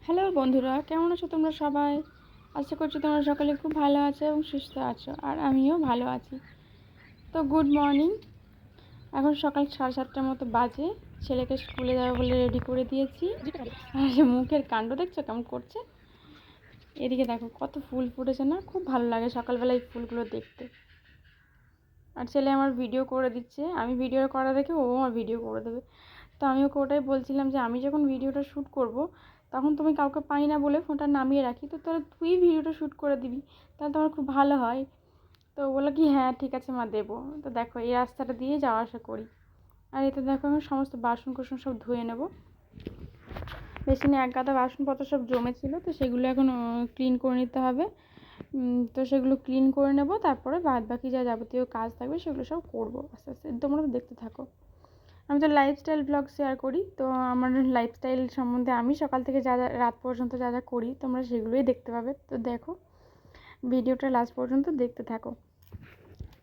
Hello বন্ধুরা, কেমন আছো তোমরা সবাই? আশা করছি তোমরা সকলে খুব ভালো আছো এবং সুস্থ আছো, আর আমিও ভালো আছি। তো গুড মর্নিং। এখন সকাল 7:30টার মতো বাজে। ছেলেকে স্কুলে যাবে বলে রেডি করে দিয়েছি। আর মুখের কাণ্ড দেখছো কেমন করছে? এদিকে দেখো কত ফুল ফুটেছে না, খুব ভালো লাগে সকালবেলা এই ফুলগুলো দেখতে। আর ছেলে আমার ভিডিও করে দিচ্ছে, আমি ভিডিও করা দেখে ও আমার ভিডিও করে দেবে। তো আমি ওকে ওটাই বলছিলাম যে আমি যখন ভিডিওটা শ্যুট করব তখন তুমি কাউকে পাই না বলে ফোনটা নামিয়ে রাখি, তো তাহলে তুই ভিডিওটা শ্যুট করে দিবি, তাহলে তো আমার খুব ভালো হয়। তো বললো কি হ্যাঁ ঠিক আছে মা, দেবো। তো দেখো এই রাস্তাটা দিয়ে যাওয়া আসা করি। আর এতে দেখো আমি সমস্ত বাসন কোসন সব ধুয়ে নেব। বেসিনে এক গাদা বাসনপত্র সব জমেছিল, তো সেগুলো এখন ক্লিন করে নিতে হবে। তো সেগুলো ক্লিন করে নেব, তারপরে বাদ বাকি যা যাবতীয় কাজ থাকবে সেগুলো সব করবো আস্তে আস্তে। তোমরা তো দেখতে থাকো। আমি তো লাইফস্টাইল ব্লগ শেয়ার করি, তো আমার লাইফস্টাইল সম্বন্ধে আমি সকাল থেকে যা যা রাত পর্যন্ত যা যা করি তোমরা সেগুলোই দেখতে পাবে। তো দেখো ভিডিওটা লাস্ট পর্যন্ত দেখতে থাকো।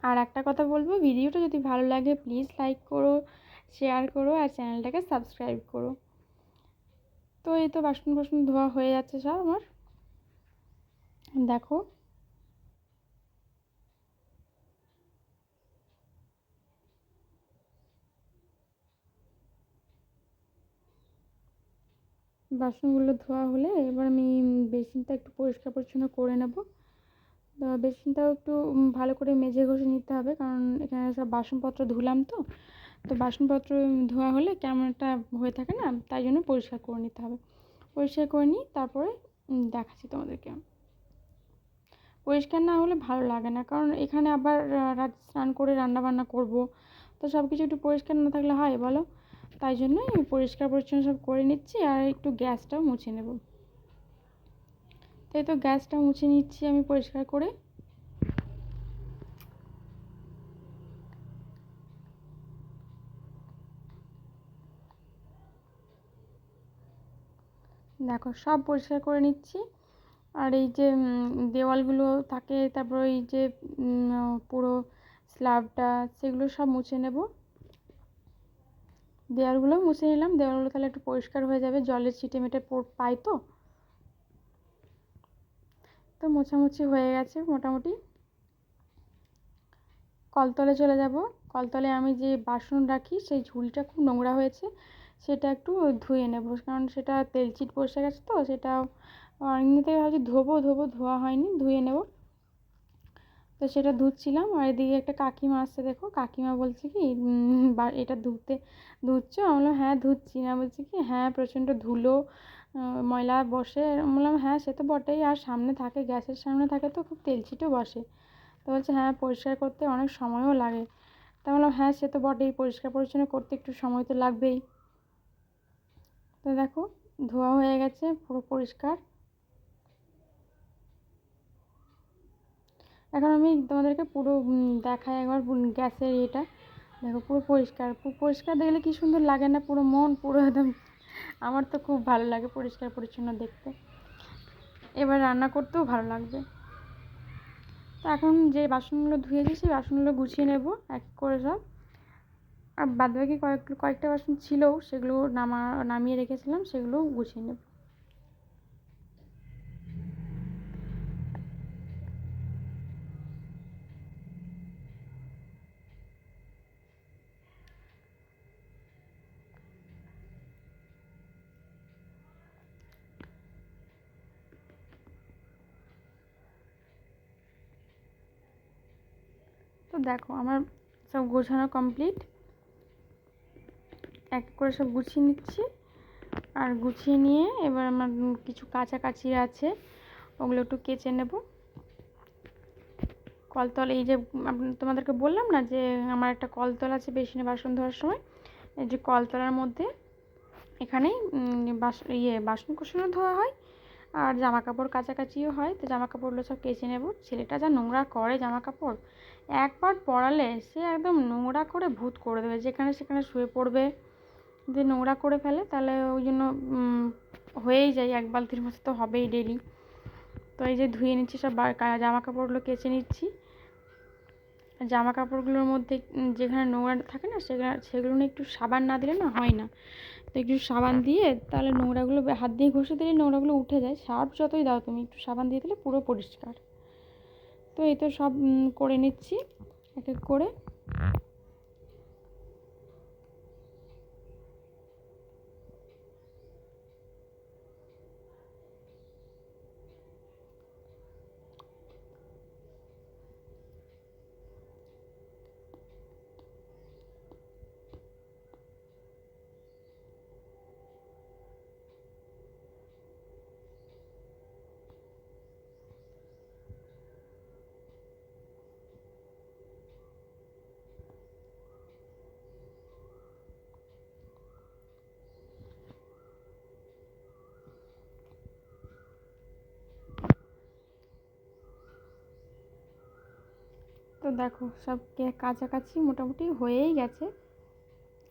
আর একটা কথা বলবো, ভিডিওটা যদি ভালো লাগে প্লিজ লাইক করো, শেয়ার করো, আর চ্যানেলটাকে সাবস্ক্রাইব করো। তো এই তো বাসন ধোয়া হয়ে যাচ্ছে সব আমার, দেখো। বাসনগুলো ধোয়া হলে এবার আমি বেসিনটা একটু পরিষ্কার পরিচ্ছন্ন করে নেব। তো বেসিনটাও একটু ভালো করে মেজে ঘষে নিতে হবে, কারণ এখানে সব বাসনপত্র ধুলাম। তো বাসনপত্র ধোয়া হলে কেমন একটা হয়ে থাকে না, তাই জন্য পরিষ্কার করে নিতে হবে। পরিষ্কার করে নিই, তারপরে দেখাচ্ছি তোমাদেরকে। পরিষ্কার না হলে ভালো লাগে না, কারণ এখানে আবার রাত স্নান করে রান্না বান্না করব, তো সব কিছু একটু পরিষ্কার না থাকলে হয় বলো? তাই জন্যই আমি পরিষ্কার পরিচ্ছন্ন সব করে নিচ্ছি, আর একটু গ্যাসটাও মুছে নেব। তাই তো গ্যাসটা মুছে নিচ্ছি আমি পরিষ্কার করে। দেখো সব পরিষ্কার করে নিচ্ছি। আর এই যে দেওয়ালগুলো থাকে, তারপর এই যে পুরো স্ল্যাবটা, সেগুলো সব মুছে নেব। দেওয়ালগুলো মুছে নিলাম, দেওয়ালগুলো তাহলে একটু পরিষ্কার হয়ে যাবে, জলের ছিটে মেটে পাই। তো মোছামুছি হয়ে গেছে মোটামুটি। কলতলে চলে যাব। কলতলে আমি যে বাসন রাখি সেই ঝুলটা খুব নোংরা হয়েছে, সেটা একটু ধুয়ে নেব, কারণ সেটা তেলচিট বসে গেছে। তো সেটা এমনিতে ভাবছি ধোয়া হয়নি, ধুয়ে নেব। তো সেটা ধুচ্ছিলাম, আর এদিকে একটা কাকিমা আসছে, দেখো কাকিমা বলছে কি এটা ধুচ্ছো? আমি বললাম হ্যাঁ ধুচ্ছি। না বলছে কি হ্যাঁ প্রচণ্ড ধুলো ময়লা বসে। আমি বললাম হ্যাঁ সে তো বটেই, আর সামনে থাকে, গ্যাসের সামনে থাকে তো খুব তেলচিটও বসে। তো বলছে হ্যাঁ পরিষ্কার করতে অনেক সময়ও লাগে। তা বললাম হ্যাঁ সে তো বটেই, পরিষ্কার পরিচ্ছন্ন করতে একটু সময় তো লাগবেই। তো দেখো ধোয়া হয়ে গেছে, পুরো পরিষ্কার। এখন আমি তোমাদেরকে পুরো দেখাই একবার গ্যাসের এটা। দেখো পুরো পরিষ্কার দেখলে কি সুন্দর লাগে না? পুরো মন পুরো একদম, আমার তো খুব ভালো লাগে পরিষ্কার পরিচ্ছন্ন দেখতে। এবার রান্না করতেও ভালো লাগবে। তো এখন যে বাসনগুলো ধুয়েছি সেই বাসনগুলো গুছিয়ে নেব এক করে সব। আর বাদবাকি কয়েকটা বাসন ছিল, সেগুলো নামিয়ে রেখেছিলাম, সেগুলো গুছিয়ে নেব। তো দেখো আমার সব গোছানো কমপ্লিট, এক করে সব গুছিয়ে নিচ্ছি। আর গুছিয়ে নিয়ে এবার আমার কিছু কাছাকাছি আছে, ওগুলো একটু কেচে নেব। কলতল এই যে তোমাদেরকে বললাম না যে আমার একটা কলতল আছে বেসিনে বাসন ধোয়ার সময়, এই যে কলতলার মধ্যে এখানেই বাসন কোসনও ধোয়া হয়, আর জামা কাপড় কাচাকাচিও হয়। তো জামা কাপড়গুলো সব কেচে নেব। ছেলেটা যা নোংরা করে জামা কাপড়, একবার পরালে সে একদম নোংরা করে ভূত করে দেবে, যেখানে সেখানে শুয়ে পড়বে, যে নোংরা করে ফেলে। তাহলে ওই জন্য হয়েই যায়, এক বালতির মতো তো হবেই ডেলি। তো এই যে ধুয়ে নিচ্ছি সব জামা কাপড়গুলো কেচে নিচ্ছি। জামা কাপড়গুলোর মধ্যে যেখানে নোংরা থাকে না, সেগুলো একটু সাবান না দিলে না হয় না। তো একটু সাবান দিয়ে তাহলে নোংরাগুলো হাত দিয়ে ঘষে দিলে নোংরাগুলো উঠে যায়। সার্ফ যতই দাও তুমি, একটু সাবান দিয়ে দিলে পুরো পরিষ্কার। তো এই তো সব করে নিচ্ছি এক এক করে। তো দেখো সব কাছাকাছি মোটামুটি হয়েই গেছে,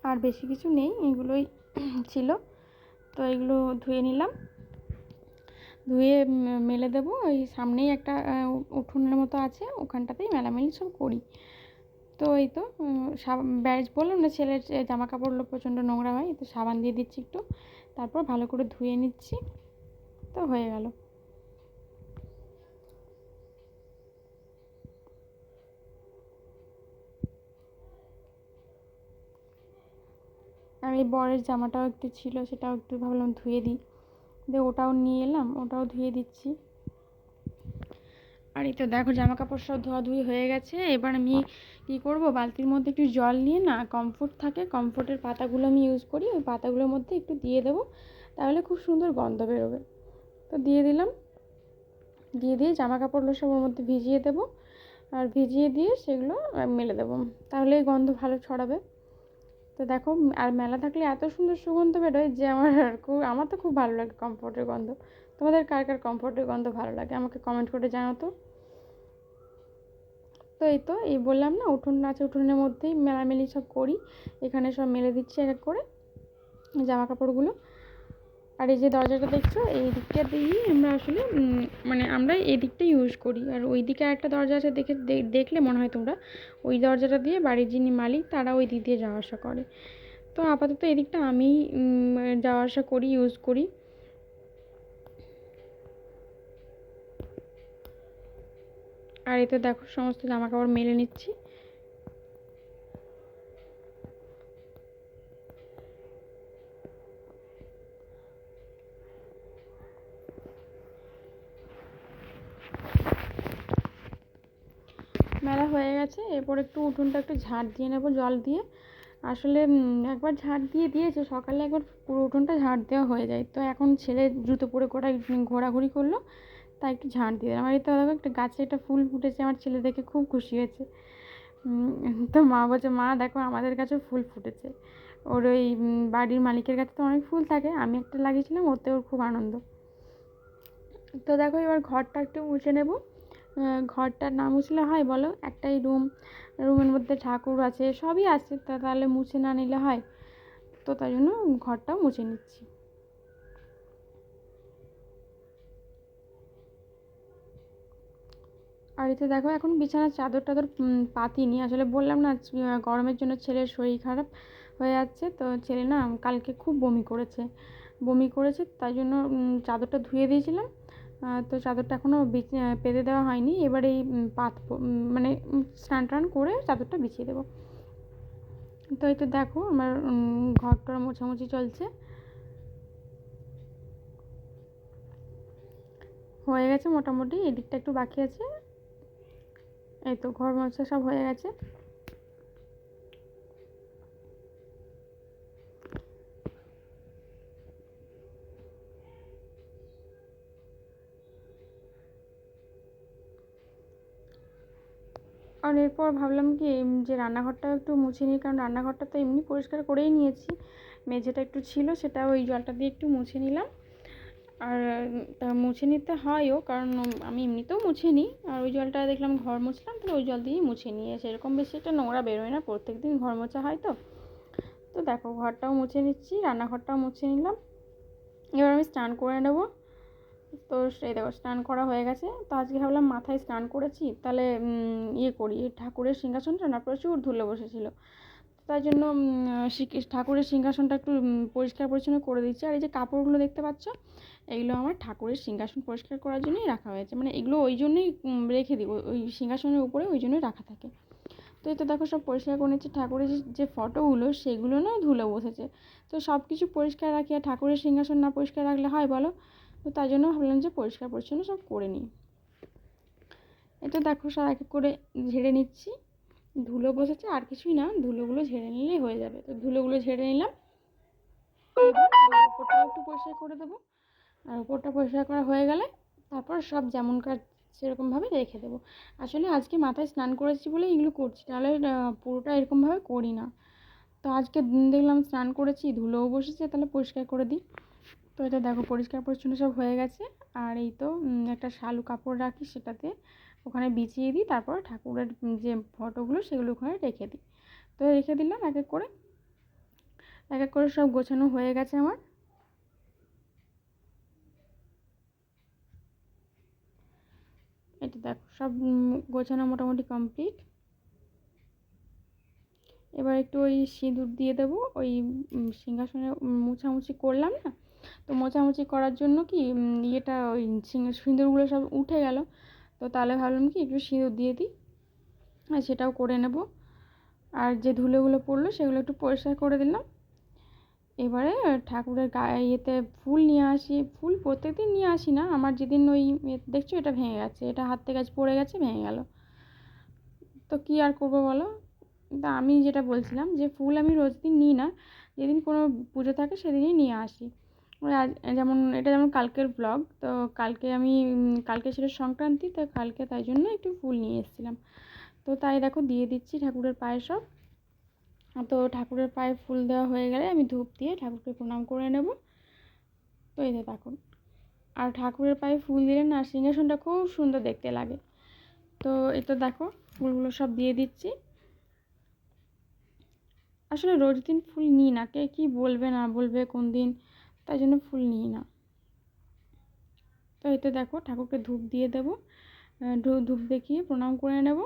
আর বেশি কিছু নেই, এগুলোই ছিল। তো এগুলো ধুয়ে নিলাম, ধুয়ে মেলে দেবো। ওই সামনেই একটা উঠোনের মতো আছে, ওখানটাতেই মেলামেলি সব করি। তো এই তো ব্যাস বললাম না ছেলের জামা কাপড়গুলো প্রচণ্ড নোংরা হয়, তো সাবান দিয়ে দিচ্ছি একটু, তারপর ভালো করে ধুয়ে নিচ্ছি। তো হয়ে গেল। আর এই বরের জামাটাও একটু ছিল, সেটাও একটু ভাবলাম ধুয়ে দিই, দিয়ে ওটাও নিয়ে এলাম, ওটাও ধুয়ে দিচ্ছি। আর এই তো দেখো জামা কাপড় সব ধোয়াধুয়ি হয়ে গেছে। এবার আমি কী করব, বালতির মধ্যে একটু জল নিয়ে না, কমফোর্ট থাকে, কমফোর্টের পাতাগুলো আমি ইউজ করি, ওই পাতাগুলোর মধ্যে একটু দিয়ে দেবো, তাহলে খুব সুন্দর গন্ধ বেরোবে। তো দিয়ে দিলাম, দিয়ে জামা কাপড়গুলো সব ওর মধ্যে ভিজিয়ে দেবো, আর ভিজিয়ে দিয়ে সেগুলো মেলে দেবো, তাহলে গন্ধ ভালো ছড়াবে। তো দেখো, আর মেলা থাকলে এত সুন্দর সুগন্ধ বেরোয় যে আমার তো খুব ভালো লাগে কমফোর্টের গন্ধ। তোমাদের কার কার কমফোর্টের গন্ধ ভালো লাগে আমাকে কমেন্ট করে জানাও তো। তো এই তো এই বললাম না উঠোন আছে, উঠোনের মধ্যেই মেলামেলি সব করি, এখানে সব মেলে দিচ্ছি এক এক করে জামা কাপড়গুলো। আর এই যে দরজাটা দেখছো, এই দিকটা দিয়েই আমরা আসলে মানে আমরা এই দিকটা ইউজ করি, আর ওই দিকে একটা দরজা আছে, দেখলে মনে হয় তোমরা, ওই দরজাটা দিয়ে বাড়ির যিনি মালিক তারা ওই দিক দিয়ে যাওয়া আসা করে। তো আপাতত এই দিকটা আমি যাওয়া আসা করি, ইউজ করি। আর এতে দেখো সমস্ত জামা কাপড় মেলে নিচ্ছি। মেলা হয়ে গেছে, এরপর একটু উঠোনটা একটু ঝাড় দিয়ে নেবো জল দিয়ে। আসলে একবার ঝাড় দিয়ে দিয়েছে সকালে, একবার পুরো উঠোনটা ঝাড় দেওয়া হয়ে যায়। তো এখন ছেলে জুতো পরে ঘোরাঘুরি করলো, তাই একটু ঝাড় দিয়ে দিলাম। আর এই তো দেখো একটা গাছে একটা ফুল ফুটেছে, আমার ছেলে দেখে খুব খুশি হয়েছে। তো মা বলছে, মা দেখো আমাদের কাছেও ফুল ফুটেছে। ওর ওই বাড়ির মালিকের কাছে তো অনেক ফুল থাকে, আমি একটা লাগিয়েছিলাম, ওতে ওর খুব আনন্দ। তো দেখো এবার ঘরটা একটু মুছে নেব। ঘরটা না মুছলে হয় বলো, একটাই রুমের মধ্যে ঠাকুর আছে, সবই আছে, তাহলে মুছে না নিলে হয়? তো তাই জন্য ঘরটাও মুছে নিচ্ছি। আর এতে দেখো এখন বিছানার চাদর টাদর পাতিনি, আসলে বললাম না গরমের জন্য ছেলের শরীর খারাপ হয়ে যাচ্ছে। তো ছেলে না কালকে খুব বমি করেছে, তাই জন্য চাদরটা ধুয়ে দিয়েছিলাম। তো চাদরটা এখনও পেতে দেওয়া হয়নি, এবার এই মানে স্নান টান করে চাদরটা বিছিয়ে দেবো। তো এই তো দেখো আমার ঘরটার মোছামুছি চলছে, হয়ে গেছে মোটামুটি, এদিকটা একটু বাকি আছে। এই তো ঘর মোছা সব হয়ে গেছে। আর এরপর ভাবলাম কি যে রান্নাঘরটাও একটু মুছে নিই, কারণ রান্নাঘরটা তো এমনি পরিষ্কার করেই নিয়েছি, মেঝেটা একটু ছিল, সেটা ওই জলটা দিয়ে একটু মুছে নিলাম। আর তা মুছে নিতে হয়ও, কারণ আমি এমনিতেও মুছে নিই, আর ওই জলটা দেখলাম ঘর মুছলাম, তাহলে ওই জল দিয়েই মুছে নিয়ে সেরকম বেশি একটা নোংরা বেরোয় না, প্রত্যেক দিন ঘর মোছা হয় তো। তো দেখো ঘরটাও মুছে নিচ্ছি, রান্নাঘরটাও মুছে নিলাম। এবার আমি স্নান করে নেবো। তো সেই দেখো স্নান করা হয়ে গেছে। তো আজকে ভাবলাম মাথায় স্নান করেছি, তাহলে ইয়ে করি, ঠাকুরের সিংহাসনটা না প্রচুর ধুলো বসেছিল, তাই জন্য ঠাকুরের সিংহাসনটা একটু পরিষ্কার পরিচ্ছন্ন করে দিচ্ছি। আর এই যে কাপড়গুলো দেখতে পাচ্ছ, এগুলো আমার ঠাকুরের সিংহাসন পরিষ্কার করার জন্যই রাখা হয়েছে, মানে এগুলো ওই জন্যই রেখে দিই, ওই সিংহাসনের উপরে ওই জন্যই রাখা থাকে। তো এই তো দেখো সব পরিষ্কার করে নিচ্ছি। ঠাকুরের যে ফটোগুলো সেগুলো না ধুলো বসেছে, তো সব কিছু পরিষ্কার রাখি, আর ঠাকুরের সিংহাসন না পরিষ্কার রাখলে হয় বলো? তো তাই জন্য ভাবলাম যে পরিষ্কার পরিচ্ছন্ন সব করে নিই। এই তো দেখো সব এক এক করে ঝেড়ে নিচ্ছি। ধুলো বসেছে, আর কিছুই না, ধুলোগুলো ঝেড়ে নিলেই হয়ে যাবে। তো ধুলোগুলো ঝেড়ে নিলাম। এবার উপরটাও একটু পরিষ্কার করে দেবো। আর উপরটা পরিষ্কার করা হয়ে গেলে তারপর সব যেমন কাজ সেরকমভাবে রেখে দেবো। আসলে আজকে মাথায় স্নান করেছি বলে এগুলো করছি, তাহলে পুরোটা এরকমভাবে করি না। তো আজকে দেখলাম স্নান করেছি, ধুলোও বসেছে, তাহলে পরিষ্কার করে দিই। তো এটা দেখো পরিষ্কার পরিচ্ছন্ন সব হয়ে গেছে। আর এই তো একটা শালু কাপড় রাখি, সেটাতে ওখানে বিছিয়ে দিই, তারপর ঠাকুরের যে ফটোগুলো সেগুলো ওখানে রেখে দিই। তো রেখে দিলাম এক এক করে সব গোছানো হয়ে গেছে আমার। এটা দেখো সব গোছানো মোটামুটি কমপ্লিট। এবার একটু ওই সিঁদুর দিয়ে দেবো, ওই সিংহাসনে মোছামুছি করলাম না, তো মোছামুছি করার জন্য কি ইয়েটা ওই সিঁদুরগুলো সব উঠে গেল, তো তাহলে ভাবলাম কি একটু সিঁদুর দিয়ে দিই, আর সেটাও করে নেব। আর যে ধুলোগুলো পড়লো সেগুলো একটু পরিষ্কার করে দিলাম। এবারে ঠাকুরের গায়ে ইয়েতে ফুল নিয়ে আসি। ফুল প্রত্যেকদিন নিয়ে আসি না, আমার যেদিন ওই দেখছো এটা ভেঙে গেছে, এটা হাত থেকে আজ পড়ে গেছে, ভেঙে গেল, তো কি আর করবো বলো? তা আমি যেটা বলছিলাম যে ফুল আমি রোজ দিন নিই না, যেদিন কোনো পুজো থাকে সেদিনই নিয়ে আসি। যেমন কালকের ব্লগ, তো কালকে ছিল সংক্রান্তি, তো কালকে তাই জন্য একটু ফুল নিয়ে এসেছিলাম। তো তাই দেখো দিয়ে দিচ্ছি ঠাকুরের পায়ে সব। তো ঠাকুরের পায়ে ফুল দেওয়া হয়ে গেলে আমি ধূপ দিয়ে ঠাকুরকে প্রণাম করে নেব। তো এই দেখো, আর ঠাকুরের পায়ে ফুল দিলে না সিংহাসনটা খুব সুন্দর দেখতে লাগে। তো এই তো দেখো ফুলগুলো সব দিয়ে দিচ্ছি। আসলে রোজ দিন ফুল নিই না, কে কী বলবে না বলবে কোন দিন, তাই জন্য ফুল নিই না। তো এই তো দেখো ঠাকুরকে ধূপ দিয়ে দেবো, ধূপ দেখিয়ে প্রণাম করে নেব।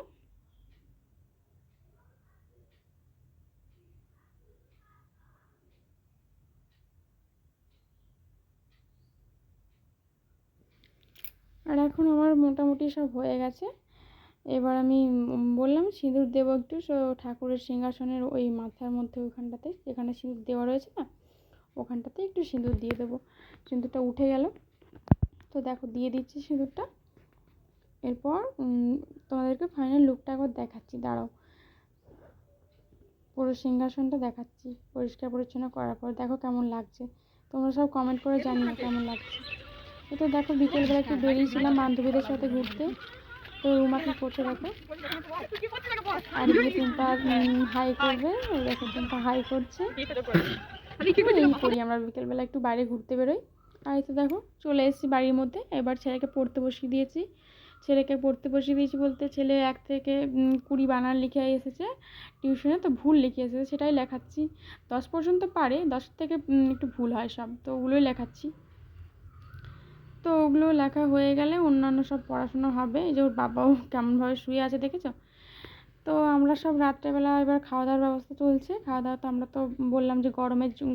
আর এখন আমার মোটামুটি সব হয়ে গেছে। এবার আমি বললাম সিঁদুর দেবো একটু, সো ঠাকুরের সিংহাসনের ওই মাথার মধ্যে ওখানটাতে যেখানে সিঁদুর দেওয়া রয়েছে না, ওখানটাতে একটু সিঁদুর দিয়ে দেবো। সিঁদুরটা উঠে গেল, তো দেখো দিয়ে দিচ্ছি সিঁদুরটা। এরপর তোমাদেরকে ফাইনাল লুকটা একবার দেখাচ্ছি, দাঁড়াও। পুরো সিংহাসনটা দেখাচ্ছি পরিষ্কার পরিচ্ছন্ন করার পর, দেখো কেমন লাগছে। তোমরা সব কমেন্ট করে জানিও কেমন লাগছে। তো দেখো বিকেলবেলা একটু বেরিয়েছিলাম বান্ধবীদের সাথে ঘুরতে। তো রুমা কি করছে দেখো, আর এদিকে টুম্পা হাই করবে, দেখো টুম্পা হাই করছে। এই করি আমরা বিকেলবেলা একটু বাইরে ঘুরতে বেরোই। আর এই তো দেখো চলে এসেছি বাড়ির মধ্যে। এবার ছেলেকে পড়তে বসিয়ে দিয়েছি। বলতে ছেলে 1 থেকে 20 বানান লিখে এসেছে টিউশনে, তো ভুল লিখে এসেছে, সেটাই লেখাচ্ছি। 10 পর্যন্ত পারে, 10 থেকে একটু ভুল হয় সব, তো ওগুলোই লেখাচ্ছি। তো ওগুলো লেখা হয়ে গেলে অন্যান্য সব পড়াশোনা হবে। এই যে ওর বাবাও কেমনভাবে শুয়ে আছে দেখেছো। তো আমরা সব রাত্রেবেলা এবার খাওয়া দাওয়ার ব্যবস্থা চলছে। খাওয়া দাওয়া তো আমরা তো বললাম যে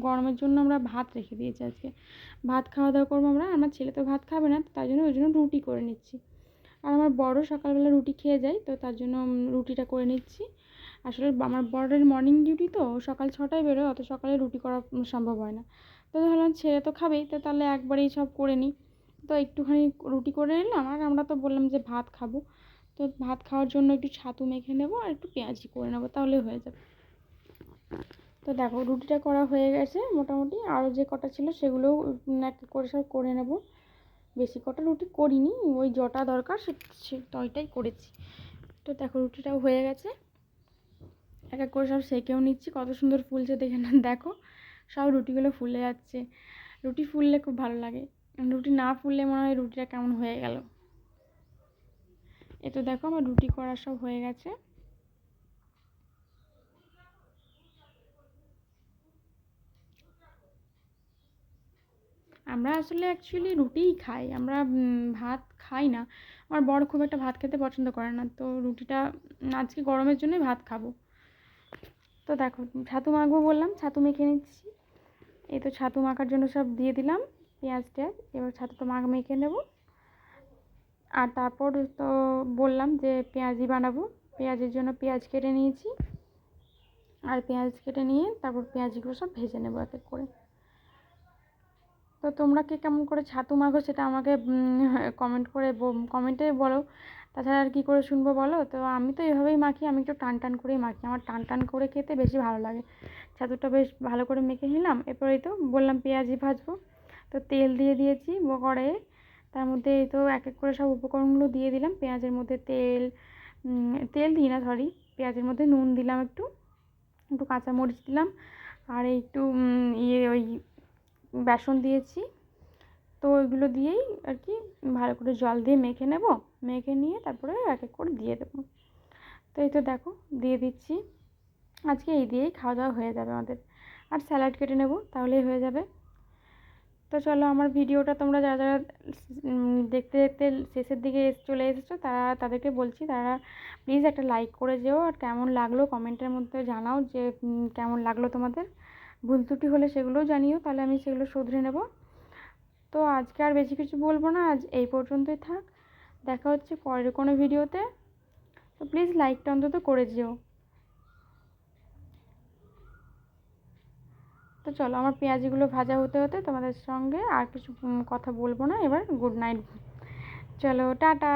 গরমের জন্য আমরা ভাত রেখে দিয়েছি আজকে, ভাত খাওয়া দাওয়া করবো আমরা। আমার ছেলে তো ভাত খাবে না, তাই জন্য ওই জন্য রুটি করে নিচ্ছি। আর আমার বড় সকালবেলা রুটি খেয়ে যায়, তো তার জন্য রুটিটা করে নিচ্ছি। আসলে আমার বড়ের মর্নিং ডিউটি, তো সকাল 6টায় বেরোয়, অত সকালে রুটি করা সম্ভব হয় না। তো ভাবলাম ছেলে তো খাবেই, তো তাহলে একবারেই সব করে নিই। তো একটুখানি রুটি করে নিলাম, আর আমরা তো বললাম যে ভাত খাবো, তো ভাত খাওয়ার জন্য একটু ছাতু মেখে নেবো আর একটু পেঁয়াজি করে নেবো, তাহলে হয়ে যাবে। তো দেখো রুটিটা করা হয়ে গেছে মোটামুটি, আরও যে কটা ছিল সেগুলোও এক করে সব করে নেব। বেশি কটা রুটি করিনি, ওই যটা দরকার সে তয়টাই করেছি। তো দেখো রুটিটাও হয়ে গেছে, এক এক করে সব সেঁকেও নিচ্ছি। কত সুন্দর ফুলছে দেখে না, দেখো সব রুটিগুলো ফুলে যাচ্ছে। রুটি ফুললে খুব ভালো লাগে, রুটি না ফুললে মনে হয় রুটিটা কেমন হয়ে গেল। এ তো দেখো আমার রুটি করা সব হয়ে গেছে। আমরা আসলে অ্যাকচুয়ালি রুটিই খাই, আমরা ভাত খাই না। আমার বর খুব একটা ভাত খেতে পছন্দ করে না, তো রুটিটা আজকে গরমের জন্যই ভাত খাবো। তো দেখো ছাতু মাখবো বললাম, ছাতু মেখে নিচ্ছি। এই তো ছাতু মাখার জন্য সব দিয়ে দিলাম পেঁয়াজ টেয়াজ। এবার ছাতু তো মেখে নেব। আর তারপর তো বললাম যে পেঁয়াজি বানাবো, পেঁয়াজের জন্য পেঁয়াজ কেটে নিয়েছি। আর পেঁয়াজ কেটে নিয়ে তারপর পেঁয়াজগুলো সব ভেজে নেবো এক এক করে। তো তোমরা কে কেমন করে ছাতু মাখো সেটা আমাকে কমেন্টে বলো। তাছাড়া আর কী করে শুনবো বলো। তো আমি তো এভাবেই মাখি, আমি একটু টান টান করেই মাখি, আমার টান টান করে খেতে বেশি ভালো লাগে। ছাতুটা বেশ ভালো করে মেখে নিলাম। এরপরেই তো বললাম পেঁয়াজি ভাজবো। তো তেল দিয়ে দিয়েছি কড়াইয়ে, তার মধ্যে এই তো এক এক করে সব উপকরণগুলো দিয়ে দিলাম। পেঁয়াজের মধ্যে তেল দিই না, সরি, পেঁয়াজের মধ্যে নুন দিলাম, একটু একটু কাঁচামরিচ দিলাম, আর একটু ওই বেসন দিয়েছি। তো ওইগুলো দিয়েই আর কি ভালো করে জল দিয়ে মেখে নেব। মেখে নিয়ে তারপরে এক এক করে দিয়ে দেবো। তো এই তো দেখো দিয়ে দিচ্ছি। আজকে এই দিয়েই খাওয়া দাওয়া হয়ে যাবে আমাদের। আর স্যালাড কেটে নেব, তাহলেই হয়ে যাবে। তো চলো, আমার ভিডিওটা তোমরা যারা যারা দেখতে দেখতে শেষের দিকে চলে এসেছো তাদেরকে বলছি, তারা প্লিজ একটা লাইক করে যেও। আর কেমন লাগলো কমেন্টের মধ্যে জানাও যে কেমন লাগলো তোমাদের। ভুল ত্রুটি হলে সেগুলোও জানিও, তাহলে আমি সেগুলো শুধরে নেব। তো আজকে আর বেশি কিছু বলবো না, আজ এই পর্যন্তই থাক। দেখা হচ্ছে পরের কোনো ভিডিওতে। তো প্লিজ লাইকটা অন্তত করে যেও। তো চলো, আমার পেঁয়াজিগুলো ভাজা হতে হতে তোমাদের সঙ্গে আর কিছু কথা বলবো না, এবার গুড নাইট। চলো টাটা।